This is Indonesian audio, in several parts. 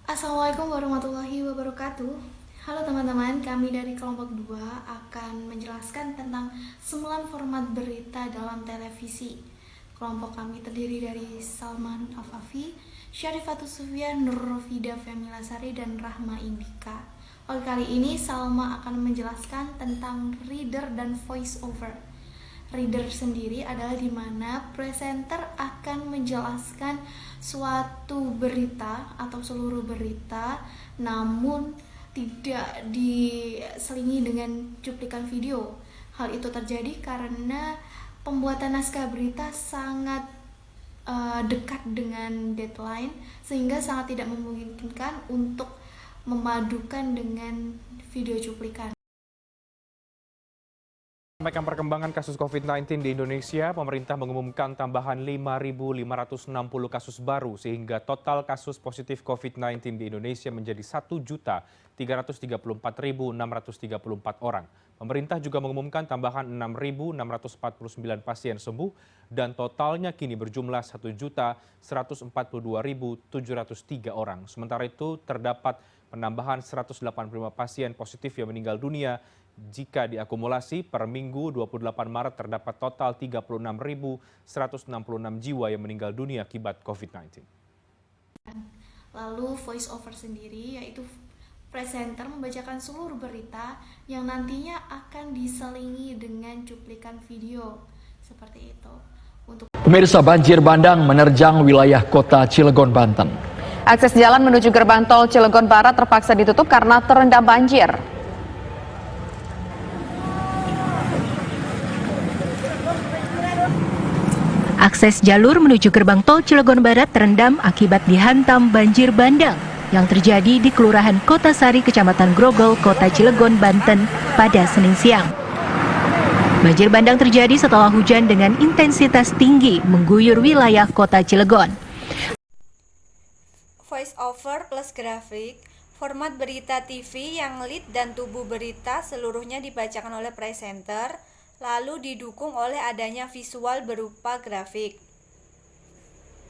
Assalamualaikum warahmatullahi wabarakatuh. Halo teman-teman, kami dari kelompok 2 akan menjelaskan tentang 9 format berita dalam televisi. Kelompok kami terdiri dari Salma Nur Afafi, Syarifatus Sufyan, Nur Rofida Femilasari, dan Rahma Indika. Kali ini Salma akan menjelaskan tentang reader dan voice over. Reader sendiri adalah di mana presenter akan menjelaskan suatu berita atau seluruh berita, namun tidak diselingi dengan cuplikan video. Hal itu terjadi karena pembuatan naskah berita sangat dekat dengan deadline, sehingga sangat tidak memungkinkan untuk memadukan dengan video cuplikan. Sampaikan perkembangan kasus COVID-19 di Indonesia, pemerintah mengumumkan tambahan 5.560 kasus baru sehingga total kasus positif COVID-19 di Indonesia menjadi 1.334.634 orang. Pemerintah juga mengumumkan tambahan 6.649 pasien sembuh dan totalnya kini berjumlah 1.142.703 orang. Sementara itu terdapat penambahan 185 pasien positif yang meninggal dunia. Jika diakumulasi per minggu 28 Maret terdapat total 36.166 jiwa yang meninggal dunia akibat COVID-19. Lalu voice over sendiri yaitu presenter membacakan seluruh berita yang nantinya akan diselingi dengan cuplikan video seperti itu. Pemirsa, banjir bandang menerjang wilayah kota Cilegon, Banten. Akses jalan menuju gerbang tol Cilegon Barat terpaksa ditutup karena terendam banjir. Akses jalur menuju gerbang tol Cilegon Barat terendam akibat dihantam banjir bandang yang terjadi di Kelurahan Kota Sari, Kecamatan Grogol, Kota Cilegon, Banten pada Senin siang. Banjir bandang terjadi setelah hujan dengan intensitas tinggi mengguyur wilayah Kota Cilegon. Voice over plus grafik, format berita TV yang lead dan tubuh berita seluruhnya dibacakan oleh presenter, lalu didukung oleh adanya visual berupa grafik.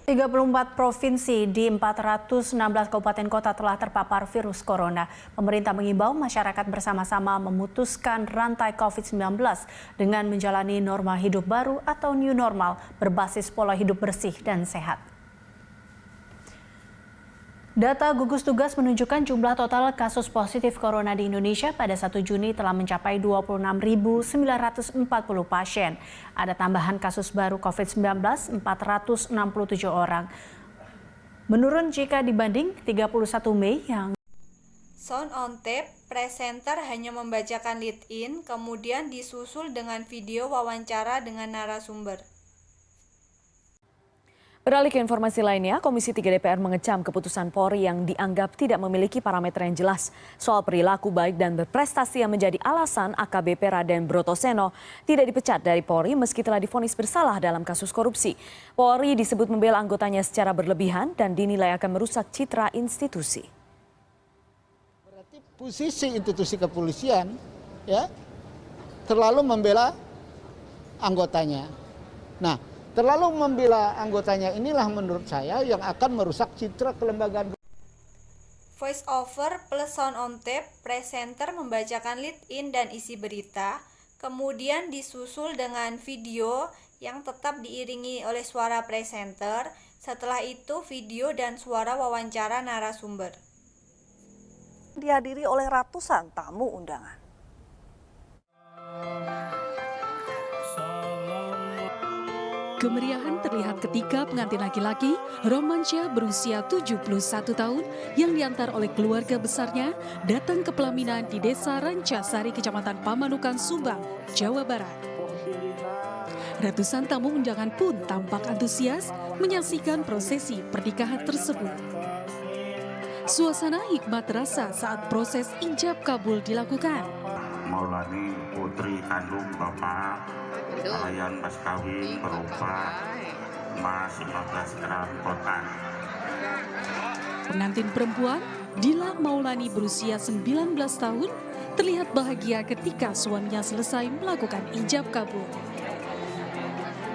34 provinsi di 416 kabupaten kota telah terpapar virus corona. Pemerintah mengimbau masyarakat bersama-sama memutuskan rantai COVID-19 dengan menjalani norma hidup baru atau new normal berbasis pola hidup bersih dan sehat. Data gugus tugas menunjukkan jumlah total kasus positif corona di Indonesia pada 1 Juni telah mencapai 26.940 pasien. Ada tambahan kasus baru COVID-19 467 orang. Menurun jika dibanding 31 Mei yang Sound on tape, presenter hanya membacakan lead in, kemudian disusul dengan video wawancara dengan narasumber. Beralih ke informasi lainnya, Komisi 3 DPR mengecam keputusan Polri yang dianggap tidak memiliki parameter yang jelas soal perilaku baik dan berprestasi yang menjadi alasan AKBP Raden Brotoseno tidak dipecat dari Polri meski telah divonis bersalah dalam kasus korupsi. Polri disebut membela anggotanya secara berlebihan dan dinilai akan merusak citra institusi. Berarti posisi institusi kepolisian ya terlalu membela anggotanya. Nah, terlalu membela anggotanya inilah menurut saya yang akan merusak citra kelembagaan. Voice over plus sound on tape, presenter membacakan lead in dan isi berita, kemudian disusul dengan video yang tetap diiringi oleh suara presenter, setelah itu video dan suara wawancara narasumber. Dihadiri oleh ratusan tamu undangan. Kemeriahan terlihat ketika pengantin laki-laki Romansyah berusia 71 tahun yang diantar oleh keluarga besarnya datang ke pelaminan di Desa Rancasari, Kecamatan Pamanukan, Subang, Jawa Barat. Ratusan tamu undangan pun tampak antusias menyaksikan prosesi pernikahan tersebut. Suasana hikmat terasa saat proses ijab kabul dilakukan. Maulani putri kandung Bapak Layan mas kawin berupa emas 15 gram kotak. Pengantin perempuan Dila Maulani berusia 19 tahun terlihat bahagia ketika suaminya selesai melakukan ijab kabul.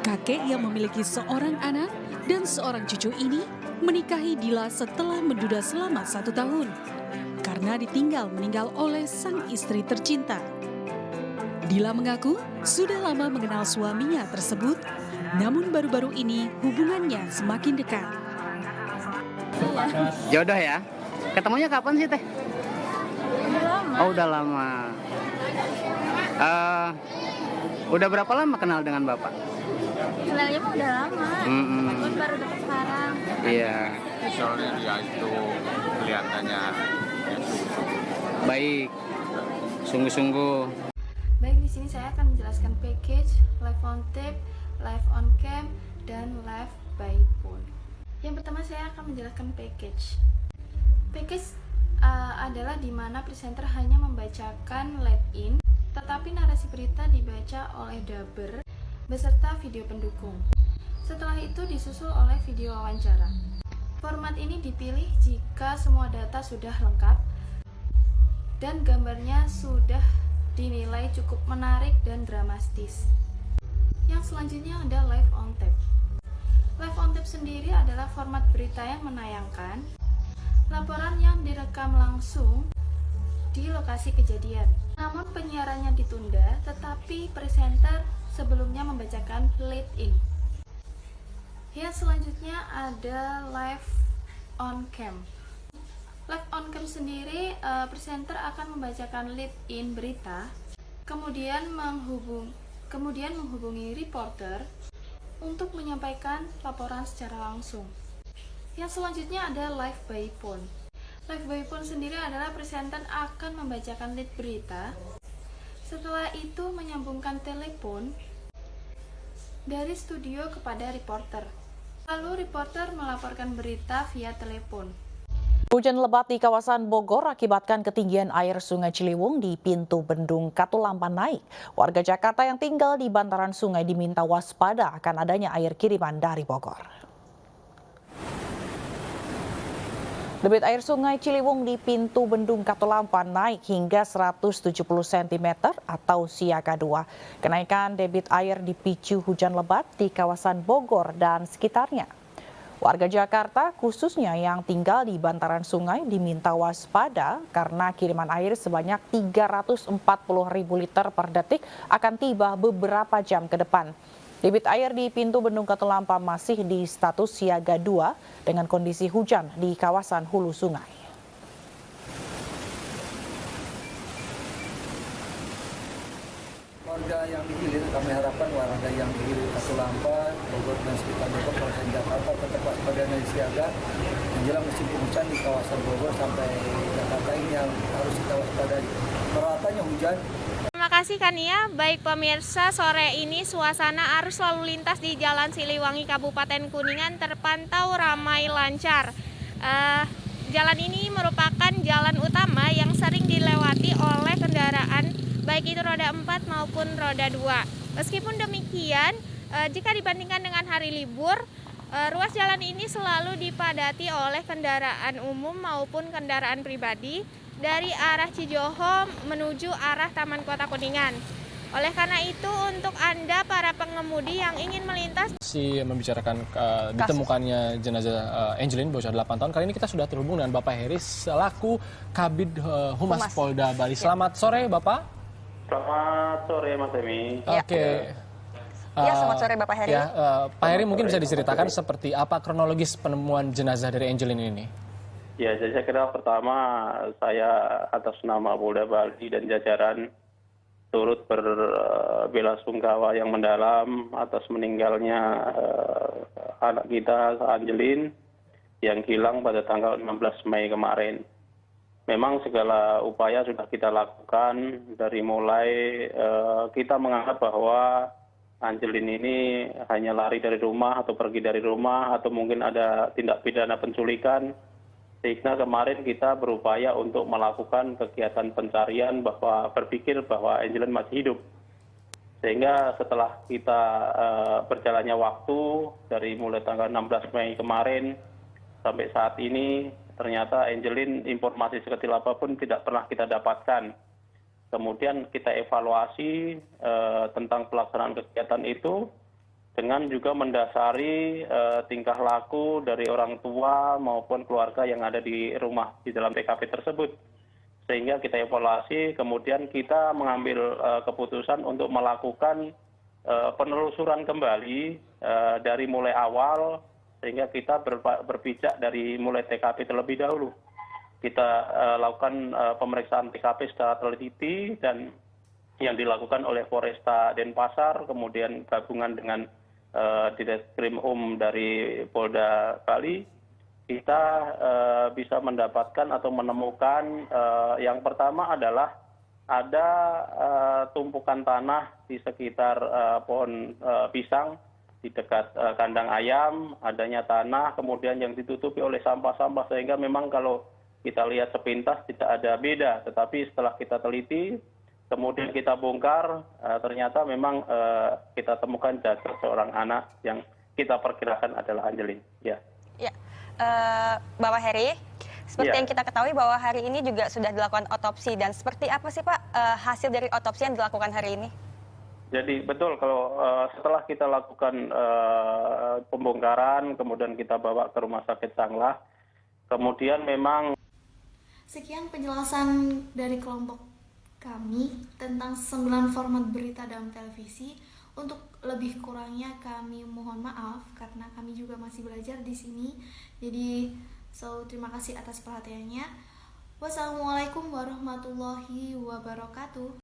Kakek yang memiliki seorang anak dan seorang cucu ini menikahi Dila setelah menduda selama 1 tahun karena ditinggal meninggal oleh sang istri tercinta. Dila mengaku sudah lama mengenal suaminya tersebut, namun baru-baru ini hubungannya semakin dekat. Jodoh ya? Ketemunya kapan sih, Teh? Udah lama. Oh, udah lama. Udah berapa lama kenal dengan Bapak? Kenalnya mah udah lama. Tapi baru deket sekarang. Iya. Soalnya dia itu kelihatannya Baik. Sungguh-sungguh. Baik, di sini saya akan menjelaskan package, live on tape, live on cam, dan live by phone. Yang pertama saya akan menjelaskan package. Package adalah di mana presenter hanya membacakan lead in, tetapi narasi berita dibaca oleh dubber beserta video pendukung. Setelah itu disusul oleh video wawancara. Format ini dipilih jika semua data sudah lengkap dan gambarnya sudah dinilai cukup menarik dan dramatis. Yang selanjutnya ada live on tape. Live on tape sendiri adalah format berita yang menayangkan laporan yang direkam langsung di lokasi kejadian. Namun penyiarannya ditunda, tetapi presenter sebelumnya membacakan lead in. Yang selanjutnya ada live on cam. Live on cam sendiri, presenter akan membacakan lead in berita, kemudian menghubungi reporter untuk menyampaikan laporan secara langsung. Yang selanjutnya ada live by phone. Live by phone sendiri adalah presenter akan membacakan lead berita, setelah itu menyambungkan telepon dari studio kepada reporter. Lalu reporter melaporkan berita via telepon. Hujan lebat di kawasan Bogor akibatkan ketinggian air Sungai Ciliwung di pintu bendung Katulampa naik. Warga Jakarta yang tinggal di bantaran sungai diminta waspada akan adanya air kiriman dari Bogor. Debit air Sungai Ciliwung di pintu bendung Katulampa naik hingga 170 cm atau siaga 2. Kenaikan debit air dipicu hujan lebat di kawasan Bogor dan sekitarnya. Warga Jakarta khususnya yang tinggal di bantaran sungai diminta waspada karena kiriman air sebanyak 340.000 liter per detik akan tiba beberapa jam ke depan. Debit air di pintu bendung Katulampa masih di status siaga 2 dengan kondisi hujan di kawasan hulu sungai. Warga yang dihilir, kami harapkan warga yang dihilir Katulampa, Bogor dan sekitar Bogor, kawasan Jakarta tetap waspada dan siaga menjelang musim penghujan di kawasan Bogor sampai Jakarta ini yang harus kita waspadai. Meratanya hujan. Terima kasih Kania, baik pemirsa, sore ini suasana arus lalu lintas di Jalan Siliwangi Kabupaten Kuningan terpantau ramai lancar. Jalan ini merupakan jalan utama yang sering dilewati oleh kendaraan baik itu roda 4 maupun roda 2. Meskipun demikian, jika dibandingkan dengan hari libur, ruas jalan ini selalu dipadati oleh kendaraan umum maupun kendaraan pribadi dari arah Cijoho menuju arah Taman Kota Kuningan. Oleh karena itu, untuk Anda para pengemudi yang ingin melintas membicarakan ditemukannya jenazah Angelin bocah 8 tahun. Kali ini kita sudah terhubung dengan Bapak Heri selaku Kabid Humas Polda Bali. Selamat sore, Bapak. Selamat sore, Mas Emi. Oke. Ya, selamat sore Bapak Heri. Pak Heri mungkin bisa diceritakan seperti apa kronologis penemuan jenazah dari Angelin ini? Ya, jadi saya kira pertama saya atas nama Polda Bali dan jajaran turut berbelasungkawa yang mendalam atas meninggalnya anak kita Angelin yang hilang pada tanggal 16 Mei kemarin. Memang segala upaya sudah kita lakukan dari mulai kita menganggap bahwa Angelin ini hanya lari dari rumah atau pergi dari rumah atau mungkin ada tindak pidana penculikan. Sehingga kemarin kita berupaya untuk melakukan kegiatan pencarian bahwa berpikir bahwa Angelin masih hidup. Sehingga setelah kita berjalannya waktu dari mulai tanggal 16 Mei kemarin sampai saat ini ternyata Angelin informasi sekecil apapun tidak pernah kita dapatkan. Kemudian kita evaluasi tentang pelaksanaan kegiatan itu dengan juga mendasari tingkah laku dari orang tua maupun keluarga yang ada di rumah di dalam TKP tersebut. Sehingga kita evaluasi, kemudian kita mengambil keputusan untuk melakukan penelusuran kembali dari mulai awal, sehingga kita berpijak dari mulai TKP terlebih dahulu. Kita lakukan pemeriksaan TKP secara teliti dan yang dilakukan oleh Polresta Denpasar, kemudian gabungan dengan Ditreskrim dari Polda Bali, kita bisa mendapatkan atau menemukan yang pertama adalah ada tumpukan tanah di sekitar pohon pisang di dekat kandang ayam, adanya tanah, kemudian yang ditutupi oleh sampah-sampah, sehingga memang kalau kita lihat sepintas tidak ada beda, tetapi setelah kita teliti, kemudian kita bongkar, ternyata memang kita temukan jasad seorang anak yang kita perkirakan adalah Angelin. Ya. Ya, Bapak Heri, seperti yang kita ketahui bahwa hari ini juga sudah dilakukan otopsi, dan seperti apa sih Pak hasil dari otopsi yang dilakukan hari ini? Jadi betul, kalau setelah kita lakukan pembongkaran, kemudian kita bawa ke Rumah Sakit Sanglah, kemudian memang. Sekian penjelasan dari kelompok kami tentang 9 format berita dalam televisi. Untuk lebih kurangnya kami mohon maaf karena kami juga masih belajar di sini. Jadi terima kasih atas perhatiannya. Wassalamualaikum warahmatullahi wabarakatuh.